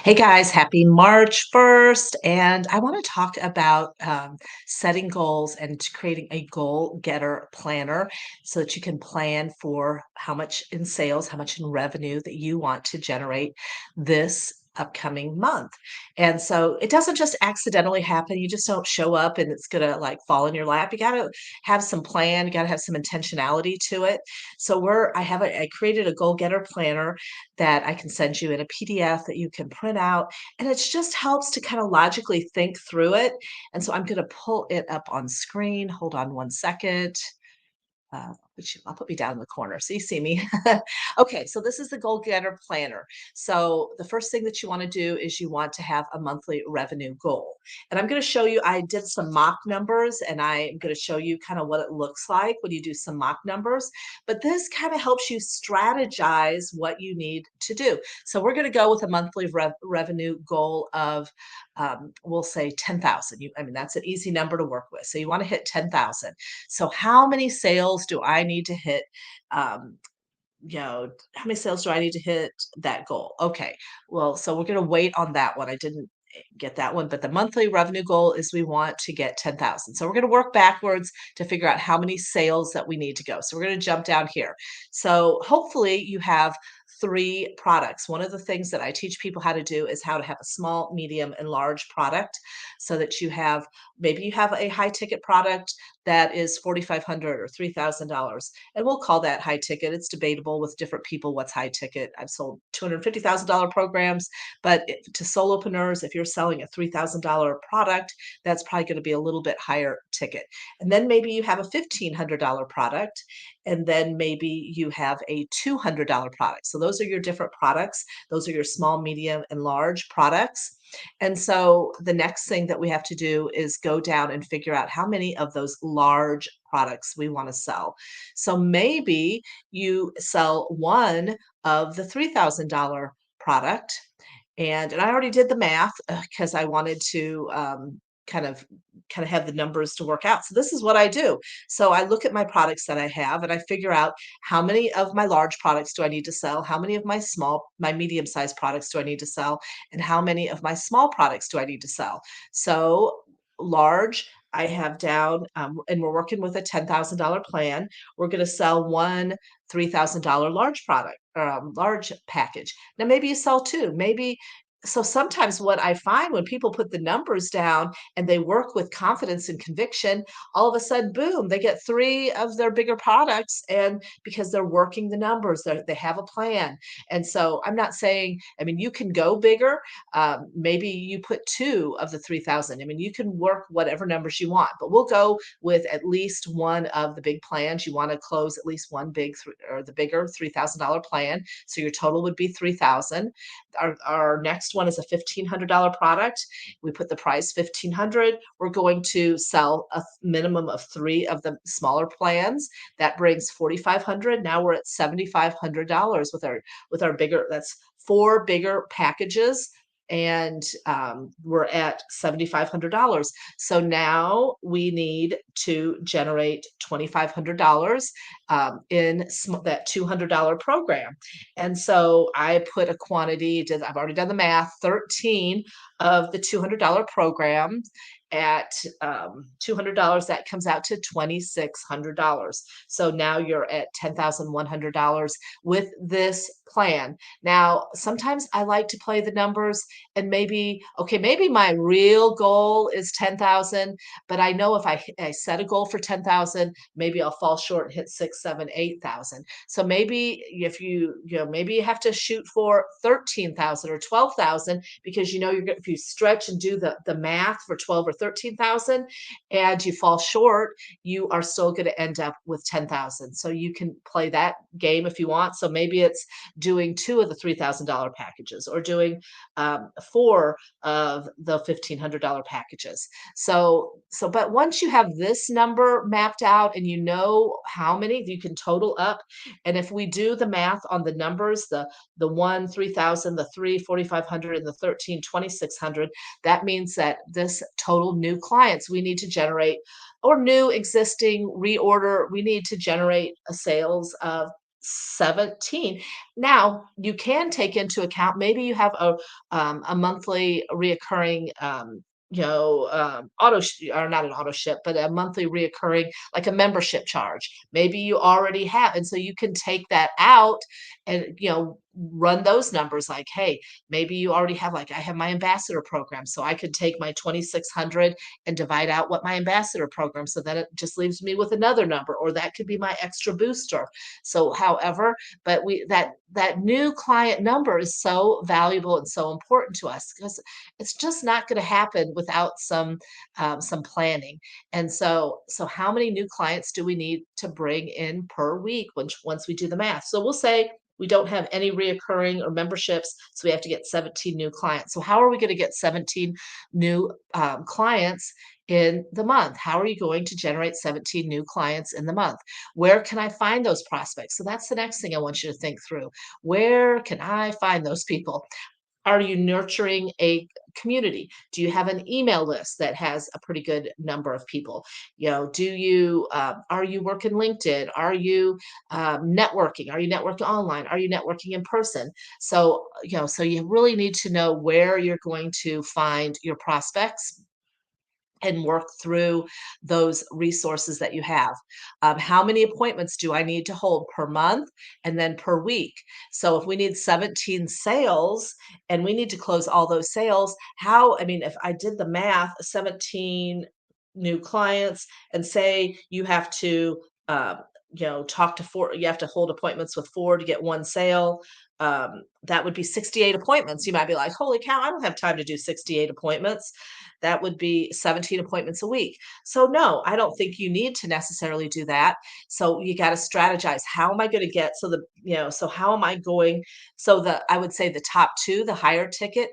Hey guys, happy March 1st. And I want to talk about setting goals and creating a goal getter planner so that you can plan for how much in sales, how much in revenue that you want to generate this upcoming month. And so it doesn't just accidentally happen. You just don't show up and it's going to like fall in your lap. You got to have some plan, you got to have some intentionality to it. So I created a goal getter planner that I can send you in a PDF that you can print out. And it just helps to kind of logically think through it. And so I'm going to pull it up on screen. Hold on one second. I'll put me down in the corner so you see me. Okay, so this is the goal getter planner. So the first thing that you want to do is you want to have a monthly revenue goal. And I'm going to show you, I did some mock numbers and I'm going to show you kind of what it looks like when you do some mock numbers. But this kind of helps you strategize what you need to do. So we're going to go with a monthly revenue goal of we'll say 10,000. I mean, that's an easy number to work with. So you want to hit 10,000. So how many sales do I need to hit? Um, how many sales do I need to hit that goal? Okay. Well, so we're going to wait on that one. I didn't get that one, but the monthly revenue goal is we want to get 10,000. So we're going to work backwards to figure out how many sales that we need to go. So we're going to jump down here. So hopefully you have three products. One of the things that I teach people how to do is how to have a small, medium, and large product so that maybe you have a high ticket product that is 4,500 or $3,000. And we'll call that high ticket. It's debatable with different people what's high ticket. I've sold $250,000 programs, but to solopreneurs, if you're selling a $3,000 product, that's probably going to be a little bit higher ticket. And then maybe you have a $1,500 product, and then maybe you have a $200 product. So those are your different products. Those are your small, medium, and large products. And so the next thing that we have to do is go down and figure out how many of those large products we want to sell. So maybe you sell one of the $3,000 product. And I already did the math because I wanted to kind of kind of have the numbers to work out. So this is what I do. So I look at my products that I have and I figure out how many of my large products do I need to sell, how many of my medium-sized products do I need to sell, and how many of my small products do I need to sell. So large, I have down, and we're working with a $10,000 plan. We're going to sell one $3,000 large product, large package. Now, maybe you sell two. So sometimes what I find when people put the numbers down and they work with confidence and conviction, all of a sudden, boom, they get three of their bigger products. And because they're working the numbers, they have a plan. And so I'm not saying, I mean, you can go bigger. Maybe you put two of the 3,000. I mean, you can work whatever numbers you want, but we'll go with at least one of the big plans. You want to close at least one or the bigger $3,000 plan. So your total would be 3,000. Our next one is a $1,500 product. We put the price 1,500. We're going to sell a minimum of three of the smaller plans. That brings 4,500. Now we're at $7,500 with our bigger. That's four bigger packages. And we're at $7,500. So now we need to generate $2,500 that $200 program. And so I put a quantity, I've already done the math, 13 of the $200 program at $200, that comes out to $2,600. So now you're at $10,100 with this plan. Now, sometimes I like to play the numbers and maybe my real goal is 10,000, but I know if I set a goal for 10,000, maybe I'll fall short and hit 6, 7, 8,000. So maybe if maybe you have to shoot for 13,000 or 12,000 because if you stretch and do the math for 12 or 13,000 and you fall short, you are still going to end up with 10,000. So you can play that game if you want. So maybe it's doing two of the $3,000 packages or doing four of the $1,500 packages. But once you have this number mapped out and you know how many, you can total up. And if we do the math on the numbers, the one 3,000, the three 4,500, and the 13 2,600, that means that this total new clients we need to generate or new existing reorder, we need to generate a sales of 17. Now, you can take into account maybe you have a monthly reoccurring, auto or not an auto ship, but a monthly reoccurring, like a membership charge. Maybe you already have, and so you can take that out and run those numbers. Like, hey, maybe you already have, like, I have my ambassador program, so I could take my 2,600 and divide out what my ambassador program, so that it just leaves me with another number, or that could be my extra booster. So, however, but that new client number is so valuable and so important to us because it's just not going to happen without some planning. And so how many new clients do we need to bring in per week once we do the math? So we'll say we don't have any reoccurring or memberships, so we have to get 17 new clients. So how are we going to get 17 new clients in the month? How are you going to generate 17 new clients in the month? Where can I find those prospects? So that's the next thing I want you to think through. Where can I find those people? Are you nurturing a community? Do you have an email list that has a pretty good number of people? Do you are you working LinkedIn? Are you networking? Are you networking online? Are you networking in person? So so you really need to know where you're going to find your prospects and work through those resources that you have. How many appointments do I need to hold per month and then per week? So if we need 17 sales and we need to close all those sales, I mean, if I did the math, 17 new clients, and say you have to, talk to four, you have to hold appointments with four to get one sale. That would be 68 appointments. You might be like, holy cow, I don't have time to do 68 appointments. That would be 17 appointments a week. So, no, I don't think you need to necessarily do that. So, you got to strategize. How am I going to get so how am I going? So, I would say the top two, the higher ticket,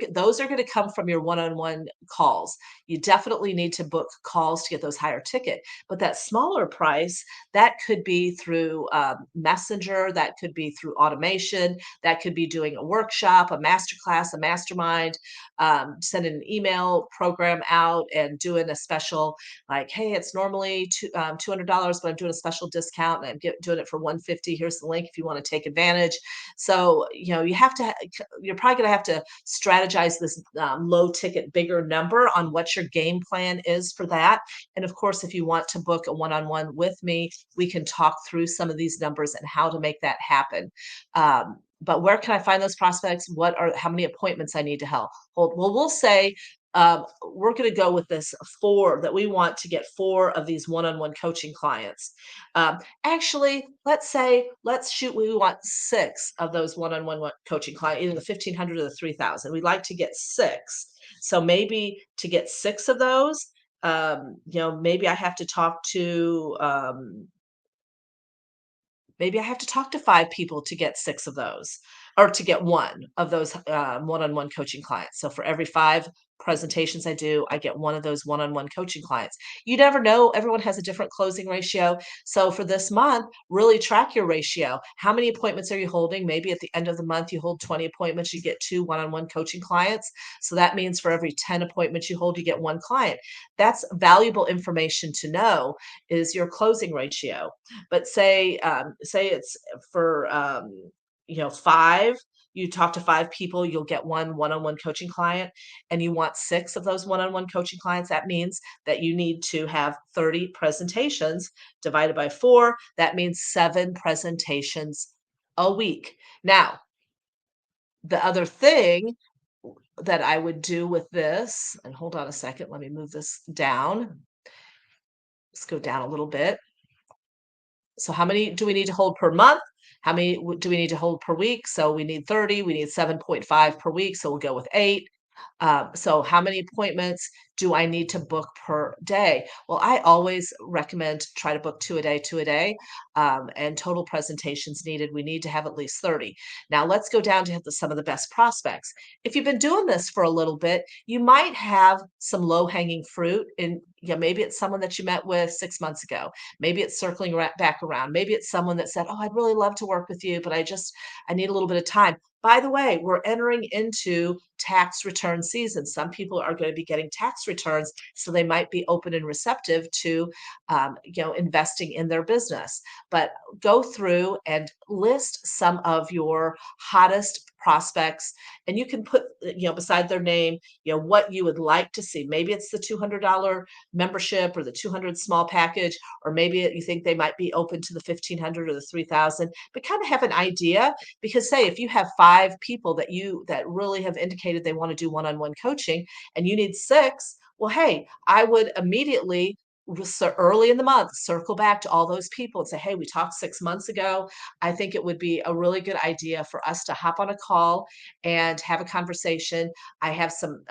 those are going to come from your one on one calls. You definitely need to book calls to get those higher ticket. But that smaller price, that could be through Messenger, that could be through automation, that could be doing a workshop, a masterclass, a mastermind, sending an email program out and doing a special, like, hey, it's normally $200, but I'm doing a special discount and doing it for 150. Here's the link if you want to take advantage. So you have to you're probably going to have to strategize this low ticket bigger number on what your game plan is for that. And of course, if you want to book a one-on-one with me, we can talk through some of these numbers and how to make that happen. But where can I find those prospects? How many appointments I need to hold? Well, we'll say we're going to go with this four, that we want to get four of these one-on-one coaching clients. Actually, let's shoot. We want six of those one-on-one coaching clients, either the 1,500 or the 3,000. We'd like to get six. So maybe to get six of those, maybe I have to talk to maybe I have to talk to 5 people to get 6 of those, or to get 1 of those, one-on-one coaching clients. So for every 5 presentations I do, I get 1 of those one-on-one coaching clients. You never know, everyone has a different closing ratio. So for this month, really track your ratio. How many appointments are you holding? Maybe at the end of the month, you hold 20 appointments, you get 2 one-on-one coaching clients. So that means for every 10 appointments you hold, you get 1 client. That's valuable information to know, is your closing ratio. But say it's for 5, you talk to 5 people, you'll get 1 one-on-one coaching client, and you want 6 of those one-on-one coaching clients. That means that you need to have 30 presentations divided by 4. That means 7 presentations a week. Now, the other thing that I would do with this, and hold on a second, let me move this down. Let's go down a little bit. So how many do we need to hold per month? How many do we need to hold per week? So we need 30, we need 7.5 per week, so we'll go with 8. So how many appointments do I need to book per day? Well, I always recommend try to book 2 a day, 2 a day, and total presentations needed. We need to have at least 30. Now let's go down to some of the best prospects. If you've been doing this for a little bit, you might have some low hanging fruit. And maybe it's someone that you met with 6 months ago. Maybe it's circling back around. Maybe it's someone that said, "Oh, I'd really love to work with you, but I need a little bit of time." By the way, we're entering into tax return season. Some people are going to be getting tax returns, so they might be open and receptive to, investing in their business. But go through and list some of your hottest prospects, and you can put, beside their name, what you would like to see. Maybe it's the $200 membership or the 200 small package, or maybe you think they might be open to the 1500 or the 3000, but kind of have an idea. Because say if you have 5 people that really have indicated they want to do one-on-one coaching and you need 6, well, hey, I would immediately so early in the month circle back to all those people and say, hey, we talked 6 months ago. I think it would be a really good idea for us to hop on a call and have a conversation. I have some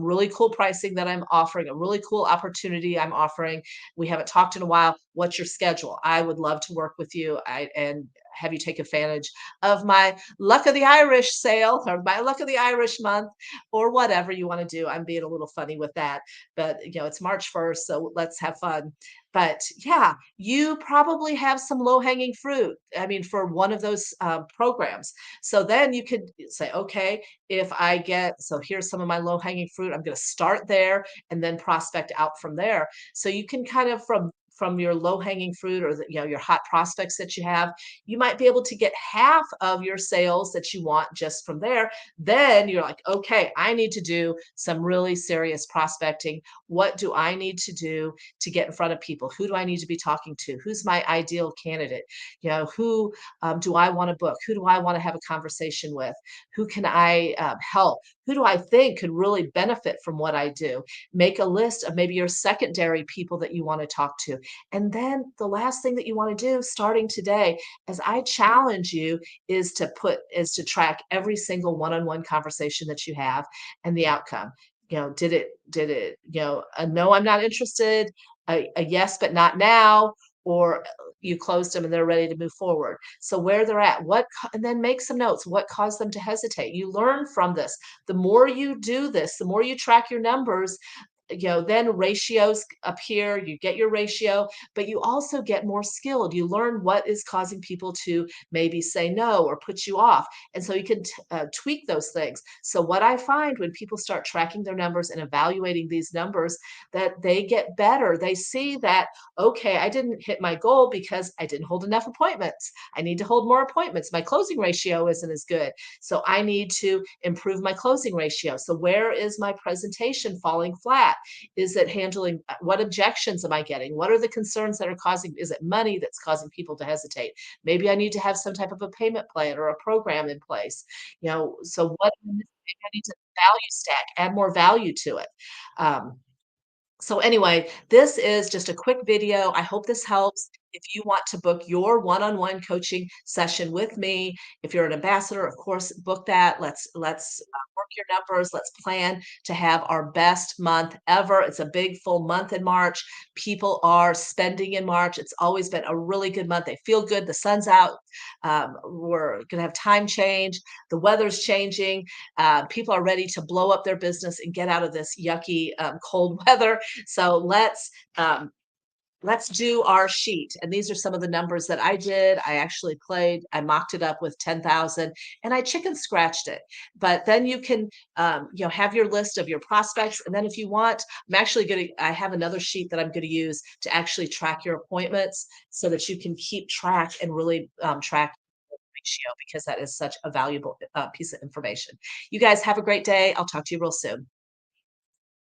really cool pricing that I'm offering, a really cool opportunity I'm offering. We haven't talked in a while. What's your schedule? I would love to work with you and have you take advantage of my Luck of the Irish sale or my Luck of the Irish month or whatever you want to do. I'm being a little funny with that, but it's March 1st, so let's have fun. But yeah, you probably have some low hanging fruit. I mean, for one of those programs. So then you could say, okay, if I get, so here's some of my low hanging fruit. I'm going to start there and then prospect out from there. So you can kind of from your low hanging fruit or your hot prospects that you have, you might be able to get half of your sales that you want just from there. Then you're like, okay, I need to do some really serious prospecting. What do I need to do to get in front of people? Who do I need to be talking to? Who's my ideal candidate? Who do I want to book? Who do I want to have a conversation with? Who can I help? Who do I think could really benefit from what I do? Make a list of maybe your secondary people that you want to talk to. And then the last thing that you want to do starting today, as I challenge you, is to track every single one-on-one conversation that you have and the outcome. Did it, a no, I'm not interested, a yes, but not now, or you closed them and they're ready to move forward. So where they're at, and then make some notes. What caused them to hesitate? You learn from this. The more you do this, the more you track your numbers, then ratios appear, you get your ratio, but you also get more skilled. You learn what is causing people to maybe say no or put you off. And so you can tweak those things. So what I find when people start tracking their numbers and evaluating these numbers, that they get better. They see that, okay, I didn't hit my goal because I didn't hold enough appointments. I need to hold more appointments. My closing ratio isn't as good. So I need to improve my closing ratio. So where is my presentation falling flat? Is it handling what objections am I getting? What are the concerns that are causing? Is it money that's causing people to hesitate? Maybe I need to have some type of a payment plan or a program in place. So what am I missing? Maybe I need to value stack, add more value to it. Um, so anyway, this is just a quick video. I hope this helps. If you want to book your one-on-one coaching session with me, if you're an ambassador, of course, book that. Let's work your numbers. Let's plan to have our best month ever. It's a big full month in March. People are spending in March. It's always been a really good month. They feel good. The sun's out. We're going to have time change. The weather's changing. People are ready to blow up their business and get out of this yucky cold weather. So let's do our sheet. And these are some of the numbers that I did. I actually I mocked it up with 10,000 and I chicken scratched it. But then you can, have your list of your prospects. And then if you want, I have another sheet that I'm going to use to actually track your appointments so that you can keep track and really track ratio, because that is such a valuable piece of information. You guys have a great day. I'll talk to you real soon.